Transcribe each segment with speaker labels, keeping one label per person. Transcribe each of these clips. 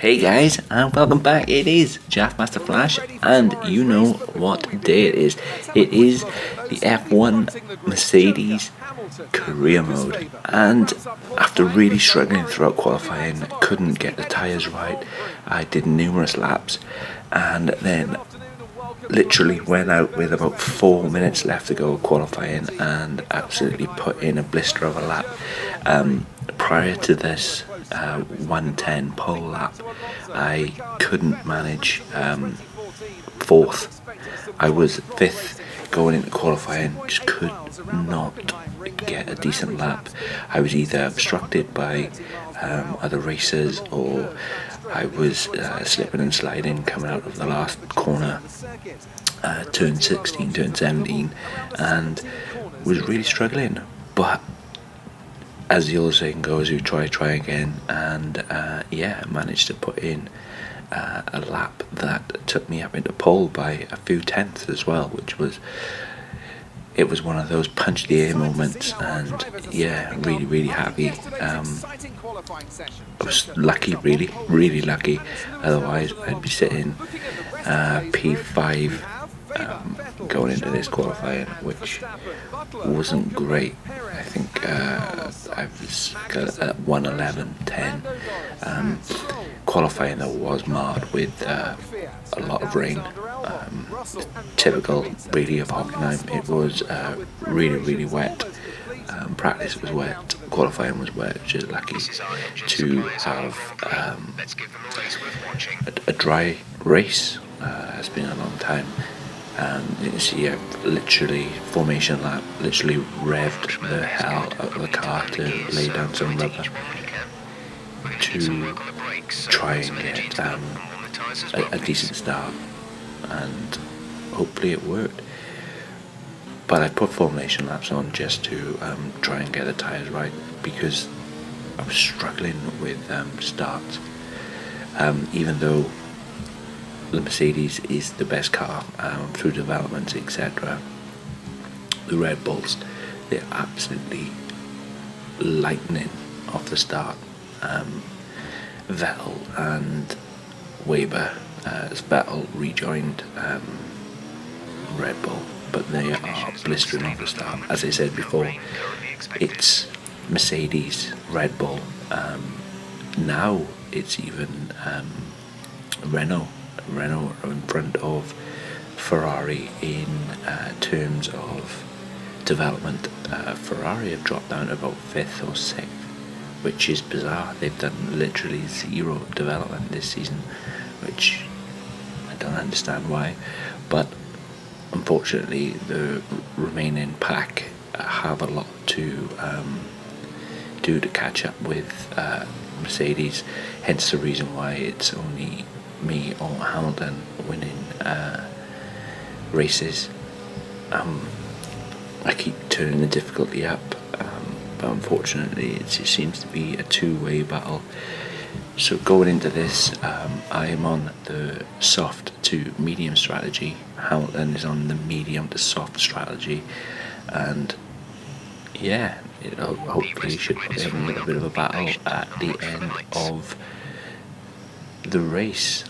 Speaker 1: Hey guys, and welcome back. It is Master Flash, and you know what day it is. It is the F1 Mercedes career mode, and after really struggling throughout qualifying, couldn't get the tyres right. I did numerous laps, and then literally went out with about 4 minutes left to go qualifying, and absolutely put in a blister of a lap. Prior to this 110 pole lap, I couldn't manage fourth. I was fifth going into qualifying, just could not get a decent lap. I was either obstructed by other racers, or I was slipping and sliding coming out of the last corner, turn 16, turn 17, and was really struggling. But as the old saying goes, you try again, and yeah, I managed to put in a lap that took me up into pole by a few tenths as well, which was, it was one of those punch the air moments, and yeah, really happy. I was lucky, really lucky, otherwise I'd be sitting P5 going into this qualifying, which wasn't great. I think I was at 1:11.10. Qualifying though was marred with a lot of rain, typical really of Hockenheim. It was really wet. Practice was wet, qualifying was wet, which is lucky to have a dry race. It's been a long time. You can see I've literally, formation lap, literally revved the hell out of the car to lay down some rubber to try and get a decent start, and hopefully it worked. But I put formation laps on just to try and get the tyres right, because I was struggling with starts. Even though the Mercedes is the best car through development, etc., the Red Bulls, they're absolutely lightning off the start. Vettel and Weber, as Vettel rejoined Red Bull, but they are blistering off the start. As I said before, it's Mercedes, Red Bull, now it's even Renault are in front of Ferrari in terms of development. Ferrari have dropped down to about 5th or 6th, which is bizarre. They've done literally zero development this season, which I don't understand why, but unfortunately the remaining pack have a lot to do to catch up with Mercedes, hence the reason why it's only me or Hamilton winning races. I keep turning the difficulty up, but unfortunately it seems to be a two-way battle. So going into this, I am on the soft to medium strategy. Hamilton is on the medium to soft strategy, and yeah, it hopefully should put in a little bit of a battle at the end of the race.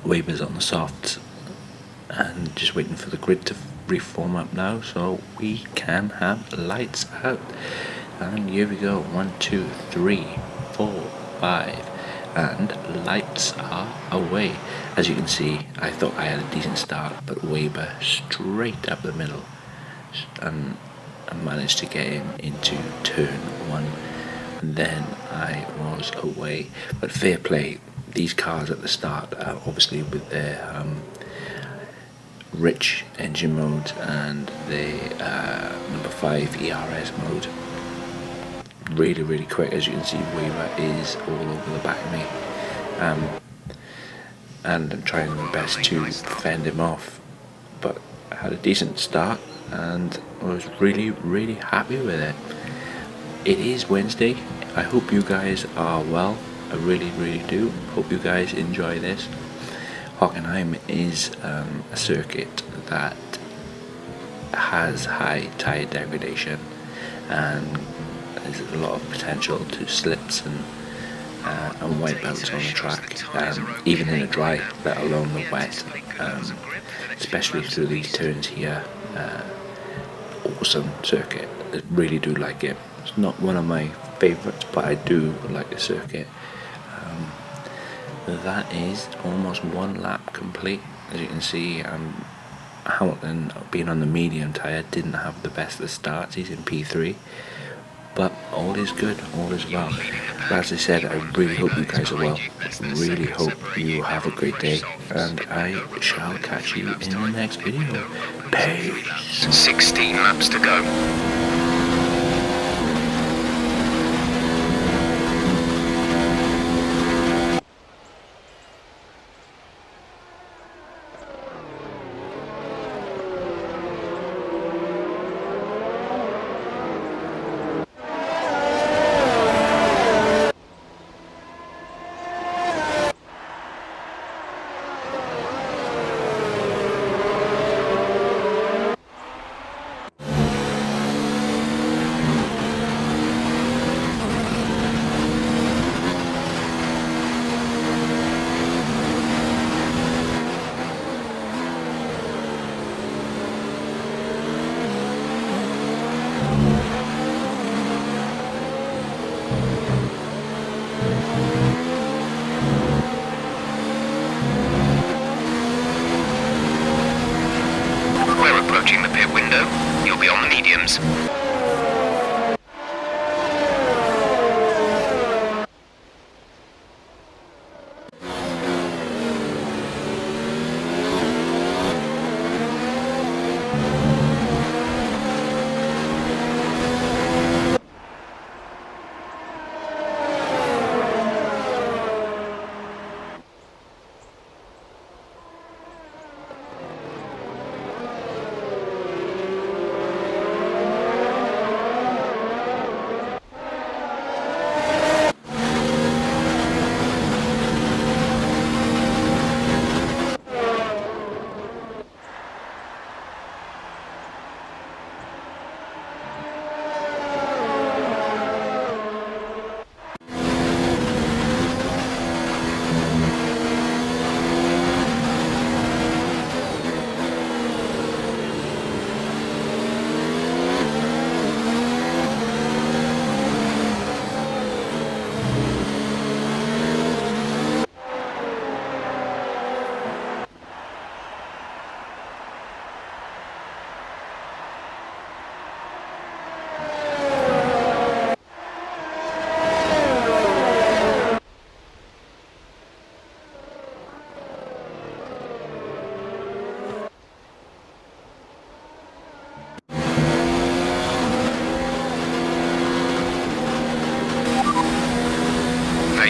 Speaker 1: Weber's on the softs, and just waiting for the grid to reform up now so we can have lights out. And here we go, 1, 2, 3, 4, 5, and lights are away. As you can see, I thought I had a decent start, but Weber straight up the middle, and I managed to get him into turn 1, and then I was away. But fair play, these cars at the start, obviously with their rich engine mode and the number 5 ERS mode, really quick. As you can see, Weber is all over the back of me, and I'm trying my best to fend him off, but I had a decent start and I was really happy with it. It is Wednesday. I hope you guys are well. I really do. Hope you guys enjoy this. Hockenheim is a circuit that has high tyre degradation, and there's a lot of potential to slips and and white belts on the track, even in the dry, let alone the wet, especially through these turns here. Awesome circuit. I really do like it. It's not one of my favourites, but I do like the circuit. That is almost one lap complete. As you can see, Hamilton, being on the medium tyre, didn't have the best of starts. He's in P3, but all is good, all is well. But as I said, I really hope you guys are well. Really hope you have a great day, and I shall catch you in the next video. Peace.
Speaker 2: 16 laps to go. Approaching the pit window, you'll be on the mediums.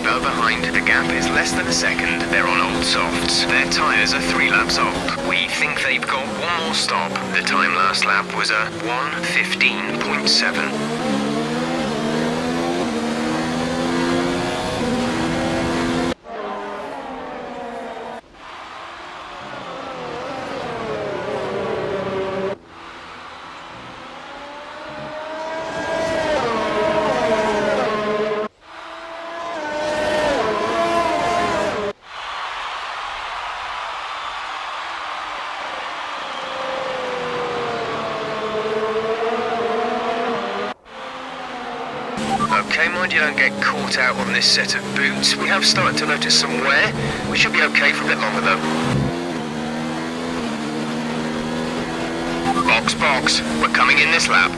Speaker 2: Behind, the gap is less than a second. They're on old softs. Their tyres are 3 laps old. We think they've got one more stop. The time last lap was a 1:15.7. Okay, mind you don't get caught out on this set of boots. We have started to notice some wear. We should be okay for a bit longer though. Box, box. We're coming in this lap.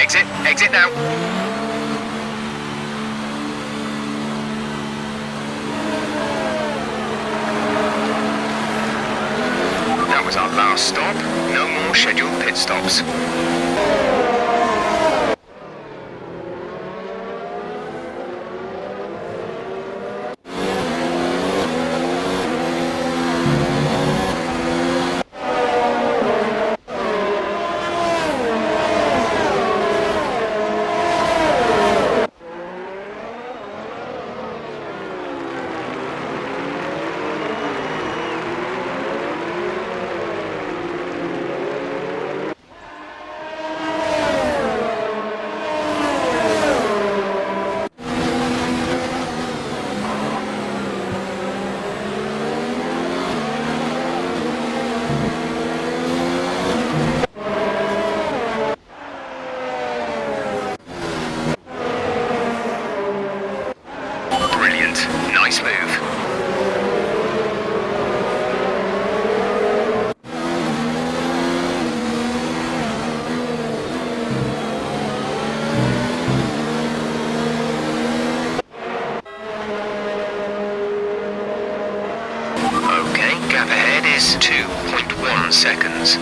Speaker 2: Exit. Exit now. That was our last stop. No more scheduled pit stops. Nice move. Okay, gap ahead is 2.1 seconds.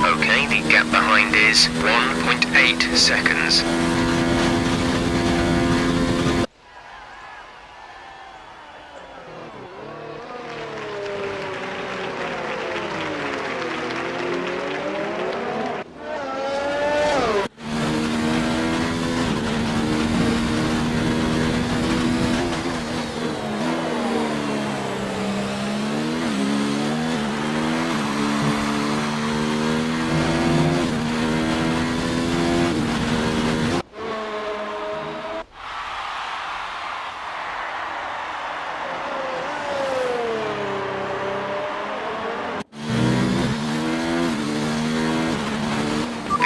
Speaker 2: Okay, the gap behind is 1.8 seconds.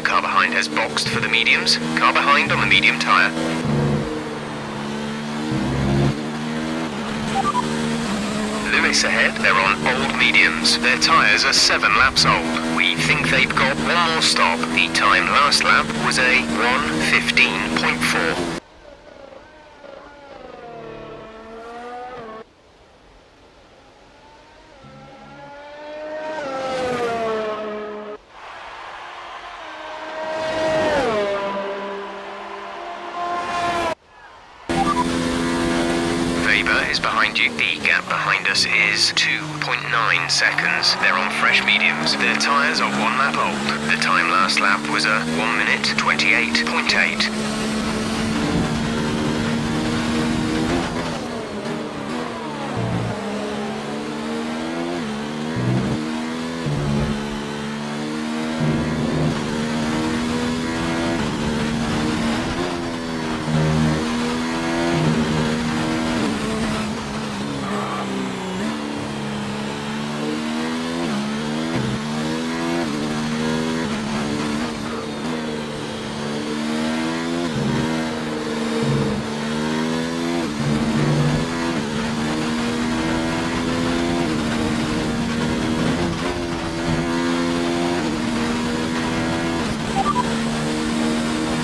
Speaker 2: Car behind has boxed for the mediums. Car behind on the medium tyre. Lewis ahead, they're on old mediums. Their tyres are 7 laps old. We think they've got one more stop. The time last lap was a 1:15.4. Is behind you. The gap behind us is 2.9 seconds. They're on fresh mediums. Their tyres are 1 lap old. The time last lap was a 1:28.8.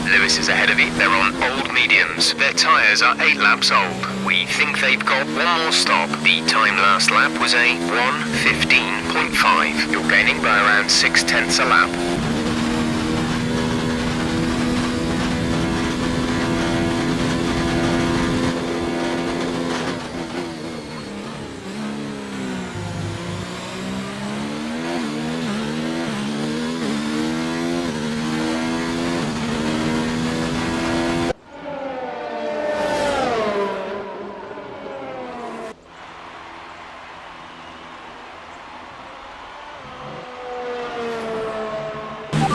Speaker 2: Lewis is ahead of you. They're on old mediums. Their tyres are 8 laps old. We think they've got one more stop. The time last lap was a 1:15.5. You're gaining by around 0.6 a lap.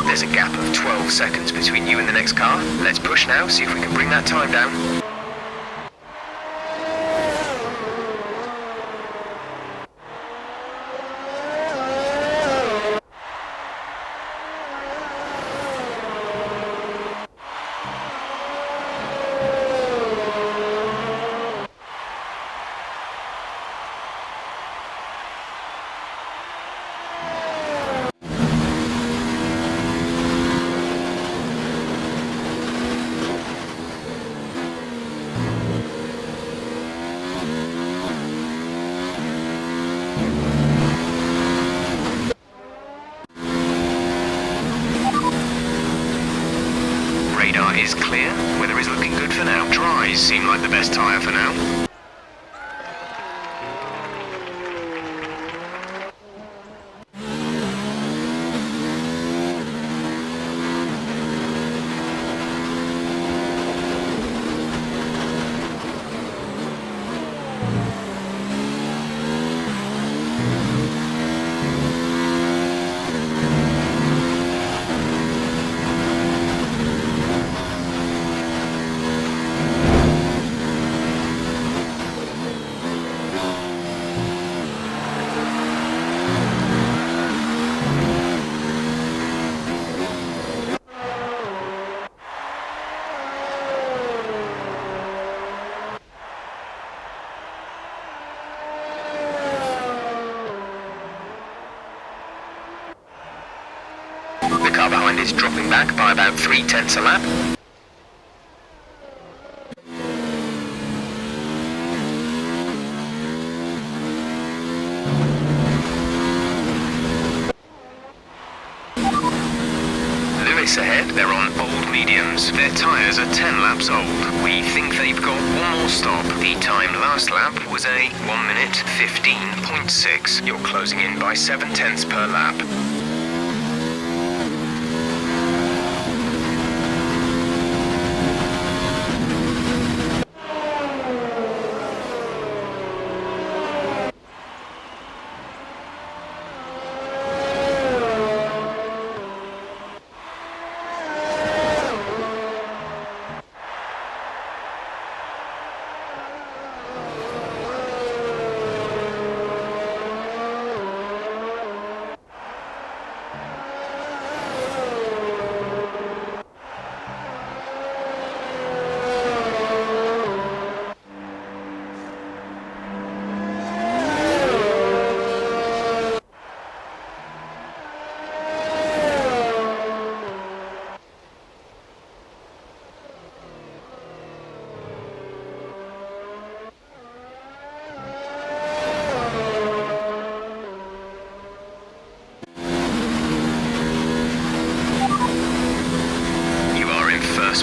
Speaker 2: There's a gap of 12 seconds between you and the next car. Let's push now, see if we can bring that time down. Radar is clear. Weather is looking good for now. Dries seem like the best tyre for now. The car behind is dropping back by about 3/10 a lap. Lewis ahead, they're on old mediums. Their tyres are 10 laps old. We think they've got one more stop. The time last lap was a 1 minute 15.6. You're closing in by 7/10 per lap.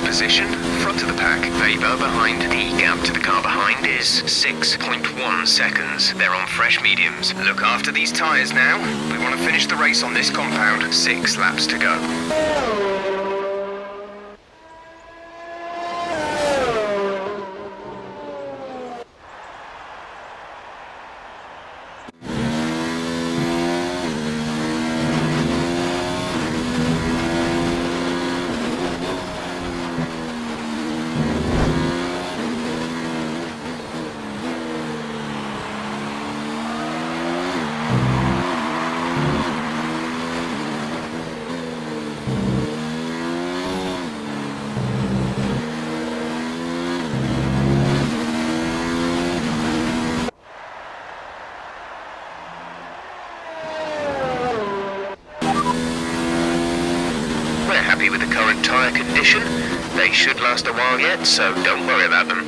Speaker 2: Position, front of the pack, Weber behind. The gap to the car behind is 6.1 seconds. They're on fresh mediums. Look after these tyres now. We want to finish the race on this compound. 6 laps to go. Happy with the current tyre condition. They should last a while yet, so don't worry about them.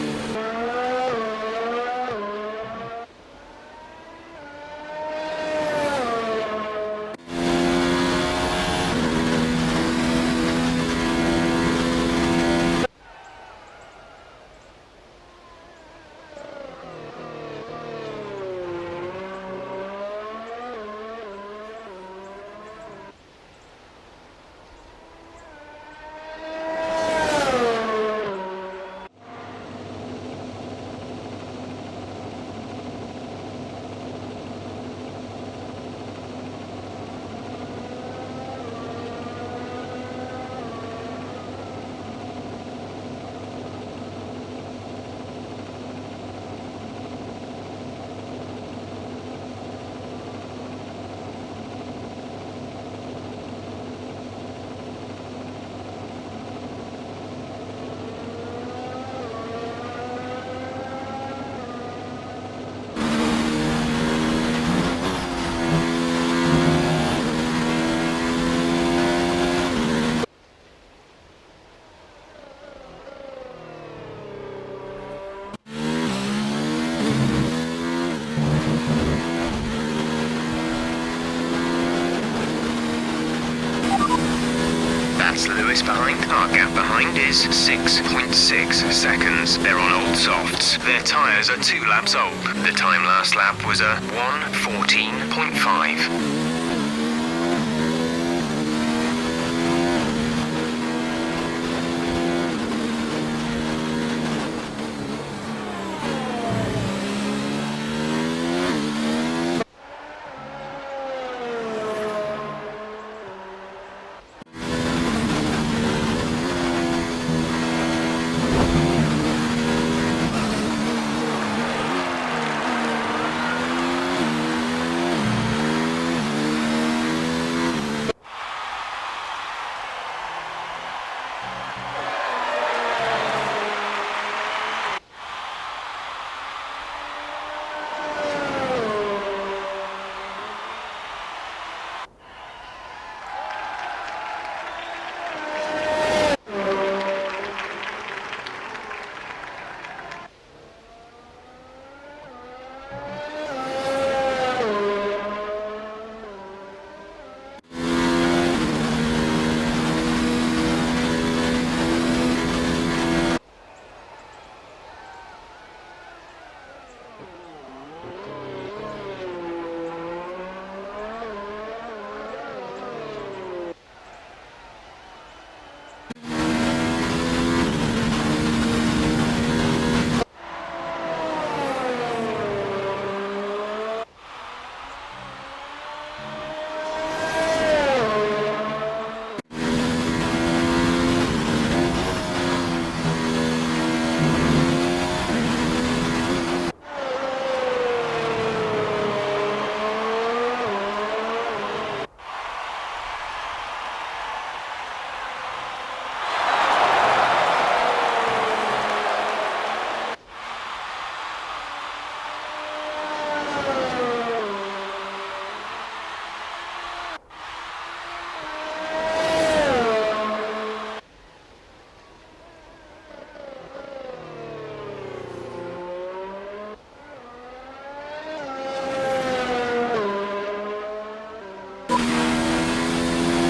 Speaker 2: this behind. Our gap behind is 6.6 seconds. They're on old softs. Their tyres are 2 laps old. The time last lap was a 1:14.5.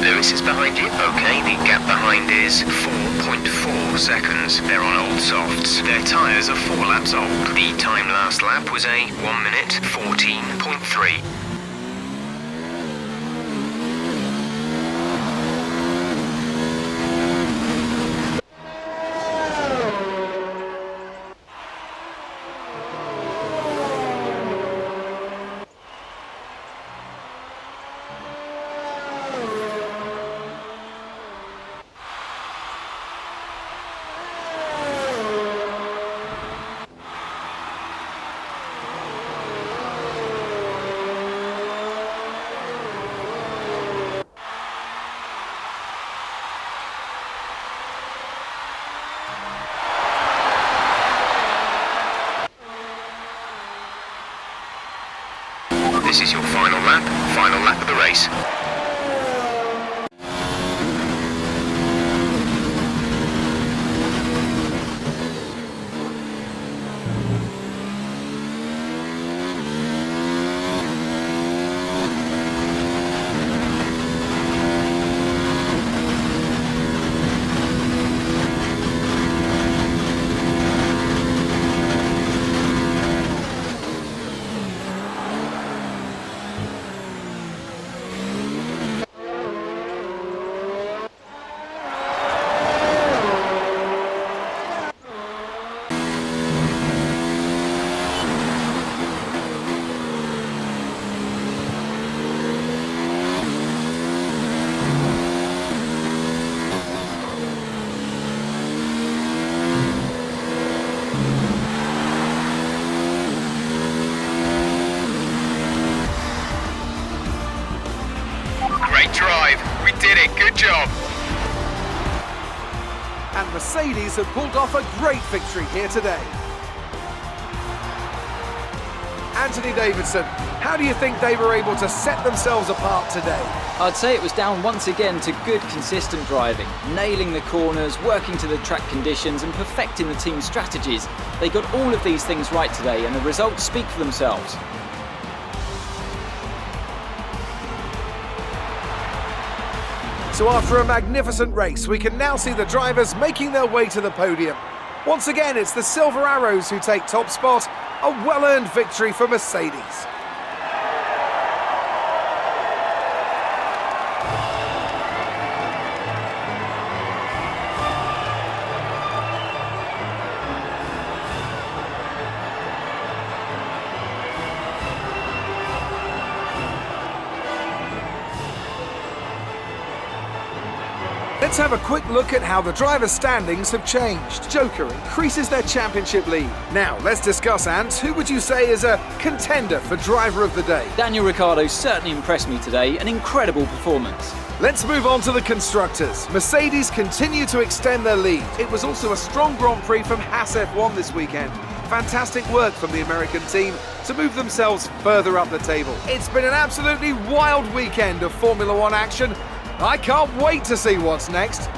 Speaker 2: Lewis is behind you. Okay, the gap behind is 4.4 seconds. They're on old softs. Their tyres are 4 laps old. The time last lap was a 1:14.3. This is your final lap of the race. Drive. We did it. Good job.
Speaker 3: And Mercedes have pulled off a great victory here today. Anthony Davidson, how do you think they were able to set themselves apart today?
Speaker 4: I'd say it was down once again to good, consistent driving, nailing the corners, working to the track conditions and perfecting the team's strategies. They got all of these things right today and the results speak for themselves.
Speaker 3: So after a magnificent race, we can now see the drivers making their way to the podium. Once again, it's the Silver Arrows who take top spot, a well-earned victory for Mercedes. Let's have a quick look at how the driver standings have changed. Joker increases their championship lead. Now, let's discuss, Ant, who would you say is a contender for driver of the day?
Speaker 4: Daniel Ricciardo certainly impressed me today, an incredible performance.
Speaker 3: Let's move on to the constructors. Mercedes continue to extend their lead. It was also a strong Grand Prix from Haas F1 this weekend. Fantastic work from the American team to move themselves further up the table. It's been an absolutely wild weekend of Formula One action. I can't wait to see what's next.